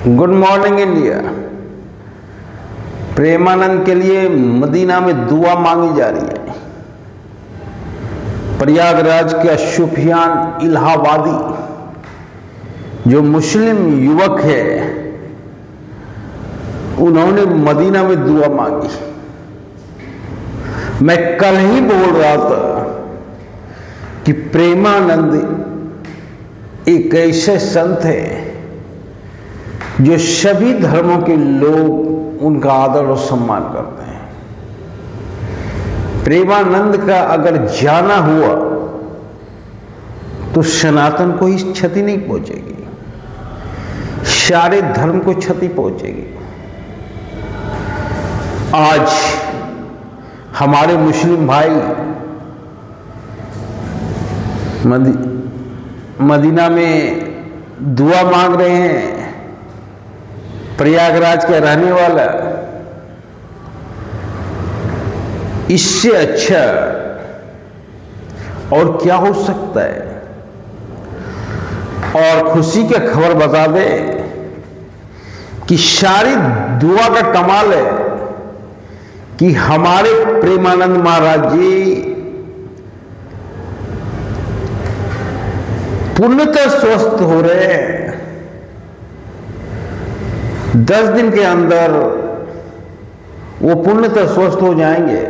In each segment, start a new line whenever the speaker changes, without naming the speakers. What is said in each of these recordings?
Good morning India. Premanand के लिए Medina में दुआ मांगी जा रही है। प्रयागराज के सुफियान इलाहाबादी जो मुस्लिम युवक है, उन्होंने मदीना में दुआ मांगी। मैं कल ही बोल रहा था कि प्रेमानंद एक ऐसे संत है जो सभी धर्मों के लोग उनका आदर और सम्मान करते हैं। प्रेमानंद का अगर जाना हुआ तो सनातन को ही क्षति नहीं पहुंचेगी, सारे धर्म को क्षति पहुंचेगी। आज हमारे मुस्लिम भाई मदीना में दुआ मांग रहे हैं। प्रयागराज के रहने वाला, इससे अच्छा और क्या हो सकता है। और खुशी की खबर बता दे कि सारी दुआ का कमाल है कि हमारे प्रेमानंद महाराज जी पूर्णतः स्वस्थ हो रहे हैं। 10 दिन के अंदर वो पूर्णतः स्वस्थ हो जाएंगे,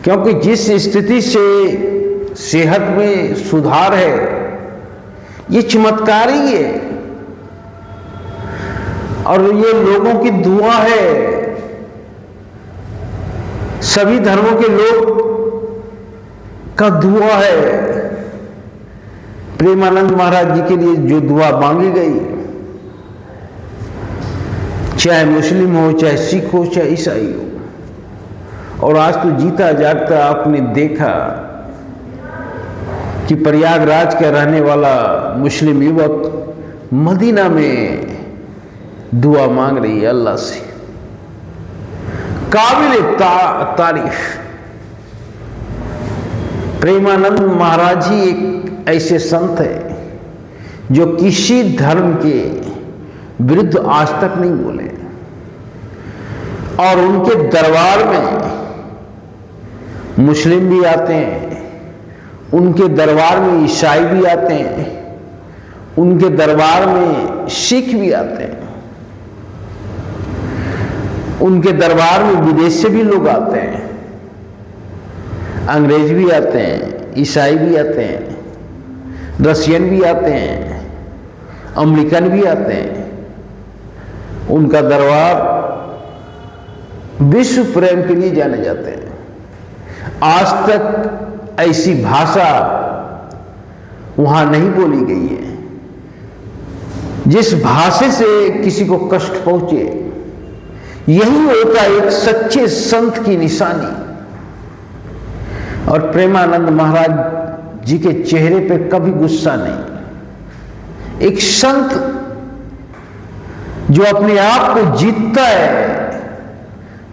क्योंकि जिस स्थिति से सेहत में सुधार है, ये चमत्कार ही है और ये लोगों की दुआ है। सभी धर्मों के लोग का दुआ है। प्रेमानंद महाराज जी के लिए जो दुआ मांगी गई, चाहे मुस्लिम हो, चाहे सिख हो, चाहे ईसाई हो। और आज तो जीता जागता आपने देखा कि प्रयागराज का रहने वाला मुस्लिम युवक मदीना में दुआ मांग रही है अल्लाह से। काबिल तारीफ। प्रेमानंद महाराज ही एक ऐसे संत है जो किसी धर्म के विरुद्ध आज तक नहीं बोले, और उनके दरबार में मुस्लिम भी आते हैं, उनके दरबार में ईसाई भी आते हैं, उनके दरबार में सिख भी आते हैं, उनके दरबार में विदेश से भी लोग आते हैं, अंग्रेज भी आते हैं, ईसाई भी आते हैं, रशियन भी आते हैं, अमेरिकन भी आते हैं। उनका दरबार विश्व प्रेम के लिए जाने जाते हैं। आज तक ऐसी भाषा वहां नहीं बोली गई है जिस भाषा से किसी को कष्ट पहुंचे। यही होता है एक सच्चे संत की निशानी। और प्रेमानंद महाराज जी के चेहरे पे कभी गुस्सा नहीं। एक संत जो अपने आप को जीतता है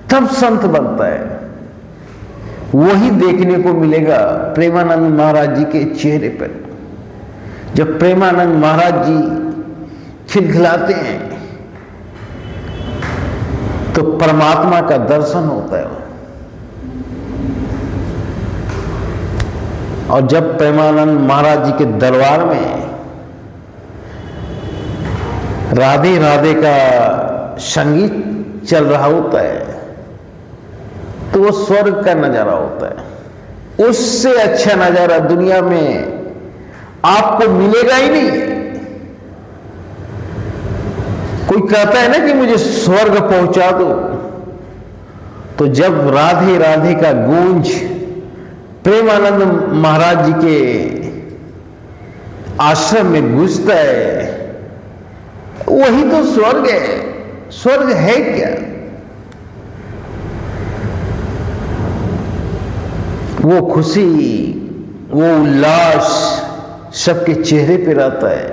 तब संत बनता है, वही देखने को मिलेगा प्रेमानंद महाराज जी के चेहरे पर। जब प्रेमानंद महाराज जी खिलखिलाते हैं तो परमात्मा का दर्शन होता है। और जब प्रेमानंद महाराज जी के दरबार में राधे राधे का संगीत चल रहा होता है तो वो स्वर्ग का नजारा होता है। उससे अच्छा नजारा दुनिया में आपको मिलेगा ही नहीं। कोई कहता है ना कि मुझे स्वर्ग पहुंचा दो, तो जब राधे राधे का गूंज प्रेमानंद महाराज जी के आश्रम में गूंजता है, वही तो स्वर्ग है। स्वर्ग है क्या? वो खुशी, वो उल्लास सबके चेहरे पे रहता है।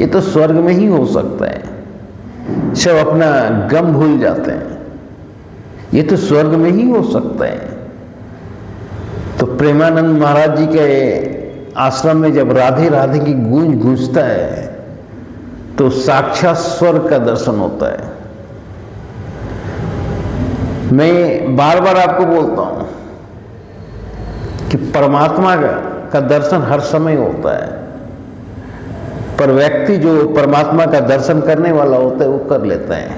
ये तो स्वर्ग में ही हो सकता है। सब अपना गम भूल जाते हैं। ये तो स्वर्ग में ही हो सकता है। तो प्रेमानंद महाराज जी के आश्रम में जब राधे राधे की गूंज गूंजता है तो साक्षात स्वर्ग का दर्शन होता है। मैं बार बार आपको बोलता हूं कि परमात्मा का दर्शन हर समय होता है, पर व्यक्ति जो परमात्मा का दर्शन करने वाला होता है वो कर लेता है,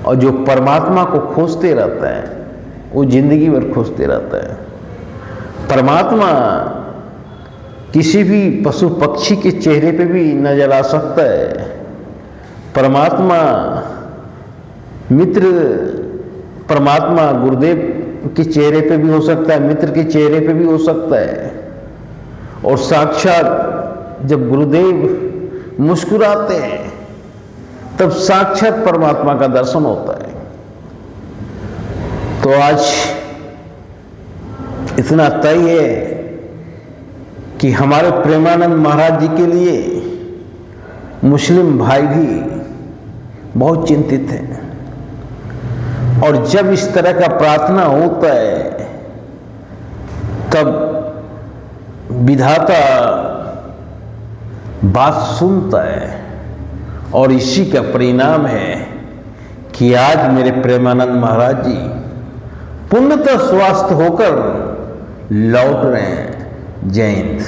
और जो परमात्मा को खोजते रहता है वो जिंदगी भर खोजते रहता है। परमात्मा किसी भी पशु पक्षी के चेहरे पे भी नजर आ सकता है। परमात्मा मित्र, परमात्मा गुरुदेव के चेहरे पे भी हो सकता है, मित्र के चेहरे पे भी हो सकता है। और साक्षात जब गुरुदेव मुस्कुराते हैं तब साक्षात परमात्मा का दर्शन होता है। तो आज इतना तय है कि हमारे प्रेमानंद महाराज जी के लिए मुस्लिम भाई भी बहुत चिंतित हैं, और जब इस तरह का प्रार्थना होता है तब विधाता बात सुनता है, और इसी का परिणाम है कि आज मेरे प्रेमानंद महाराज जी पूर्णतः स्वस्थ होकर लौट रहे हैं। जय हिंद।